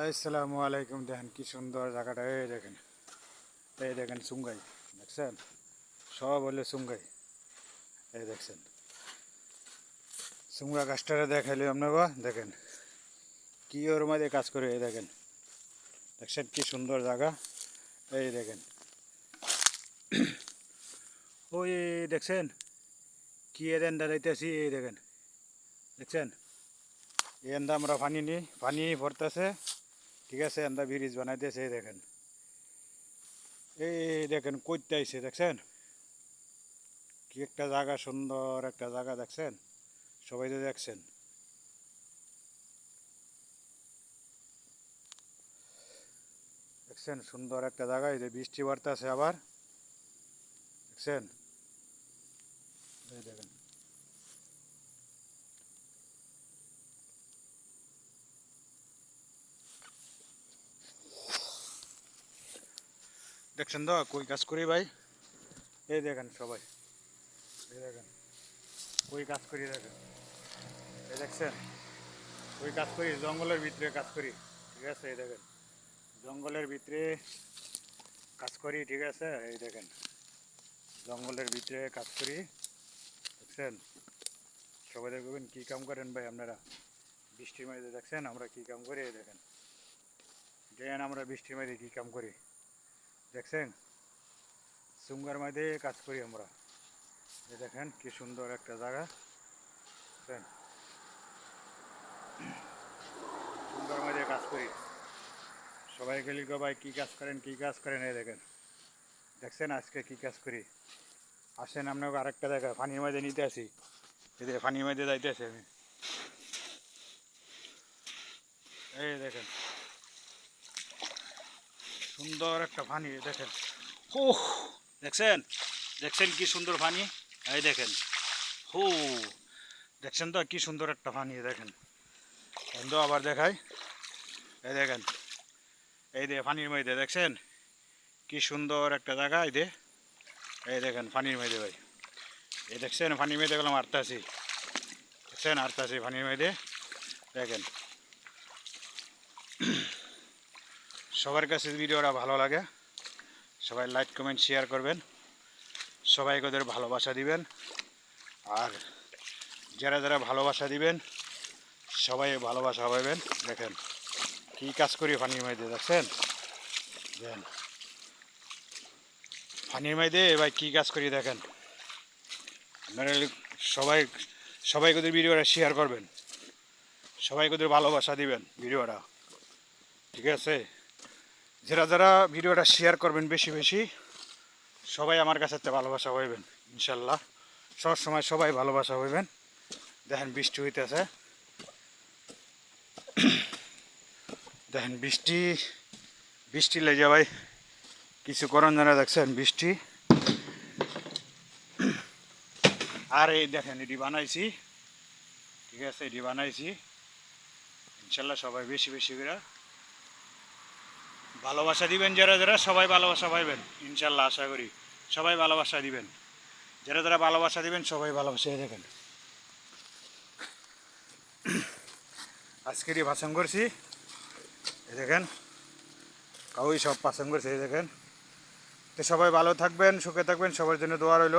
আসসালামু আলাইকুম। দেখেন কি সুন্দর জায়গাটা, এই দেখেন সুঙ্গাই দেখছেন, সব হলে সুঙ্গাই। এই দেখছেন সুঙ্গা গাছটারে দেখাইলে আপনাকে দেখেন কি ওর মধ্যে কাজ করে। এই দেখেন দেখছেন কি সুন্দর জায়গা। এই দেখেন ওই দেখছেন কি এদেন দাঁড়াইতেছি। এই দেখেন দেখছেন এন্দা আমরা পানি নিই, পানি ভরতেছে, ঠিক আছে, এন্দা ব্রিজ বানাইতেছে। এই দেখেন এই দেখেন কইতে আইছে, দেখছেন কি একটা জায়গা, সুন্দর একটা জায়গা দেখছেন, সবাই তো দেখছেন। দেখছেন সুন্দর একটা জায়গা, এই যে বৃষ্টি বাড়তেছে আবার, দেখছেন। এই দেখেন দেখছেন তো কই কাজ করি ভাই। এই দেখেন সবাই, এই দেখেন কই কাজ করি, দেখেন এই দেখছেন কই কাজ করি, জঙ্গলের ভিতরে কাজ করি, ঠিক আছে। এই দেখেন জঙ্গলের ভিতরে কাজ করি, ঠিক আছে। এই দেখেন জঙ্গলের ভিতরে কাজ করি, দেখছেন। সবাই দেখবেন কী কাম করেন ভাই আপনারা বৃষ্টির মধ্যে, দেখছেন আমরা কী কাম করি। এই দেখেন দেখেন আমরা বৃষ্টির মধ্যে কী কাম করি, দেখছেন সুঙ্গার মধ্যে কাজ করি আমরা। এই দেখেন কি সুন্দর একটা জায়গা, দেখছেন সুন্দর মধ্যে কাজ করি। সবাই গেলি গো ভাই কী কাজ করেন, কী কাজ করেন। এই দেখেন দেখছেন আজকে কী কাজ করি। আসেন আপনাকে আরেকটা জায়গা পানির মধ্যে নিতে আসি। এই যে পানির মধ্যে যাইতে আসি আমি। এই দেখেন সুন্দর একটা পানি, দেখেন ও দেখছেন, দেখছেন কি সুন্দর পানি। এই দেখেন হো, দেখছেন তো কি সুন্দর একটা পানি। দেখেন বন্ধু আবার দেখাই, এই দেখেন এই যে পানির মধ্যে দেখছেন কি সুন্দর একটা জায়গা। এই দেখেন পানির মধ্যে ভাই, এই দেখছেন পানির মধ্যে গেলাম আটতাছি, দেখছেন আটতাছি পানির মধ্যে। দেখেন সবার কাছে ভিডিওটা ভালো লাগে, সবাই লাইক কমেন্ট শেয়ার করবেন, সবাইকে ওদের ভালোবাসা দিবেন। আর যারা যারা ভালোবাসা দিবেন সবাই ভালোবাসা পাবেন। দেখেন কি কাজ করি পানির মধ্যে, দেখছেন দেখেন পানির মধ্যে ভাই কী কাজ করি। দেখেন আপনারা সবাই সবাইকে ওদের ভিডিওটা শেয়ার করবেন, সবাইকে ওদের ভালোবাসা দিবেন ভিডিওটা, ঠিক আছে। যারা যারা ভিডিওটা শেয়ার করবেন বেশি বেশি, সবাই আমার কাছে ভালোবাসা পাইবেন ইনশাল্লাহ। সব সময় সবাই ভালোবাসা পাইবেন। দেখেন বৃষ্টি হইতেছে, দেখেন বৃষ্টি বৃষ্টি লেগে ভাই কিছু করণ জানা, দেখছেন বৃষ্টি। আর এই দেখেন এটি বানাইছি, ঠিক আছে, এটি বানাইছি ইনশাল্লাহ। সবাই বেশি বেশি করে ভালোবাসা দিবেন, যারা যারা সবাই ভালোবাসা পাইবেন ইনশাল্লাহ। আশা করি সবাই ভালোবাসা দিবেন, যারা যারা ভালোবাসা দিবেন সবাই ভালোবাসা। দেখেন আজকেরই ভাষণ করছি, এই দেখেন কাউই সব পাসন করছে। এই দেখেন তো সবাই ভালো থাকবেন, সুখে থাকবেন, সবার জন্য দোয়া রইল।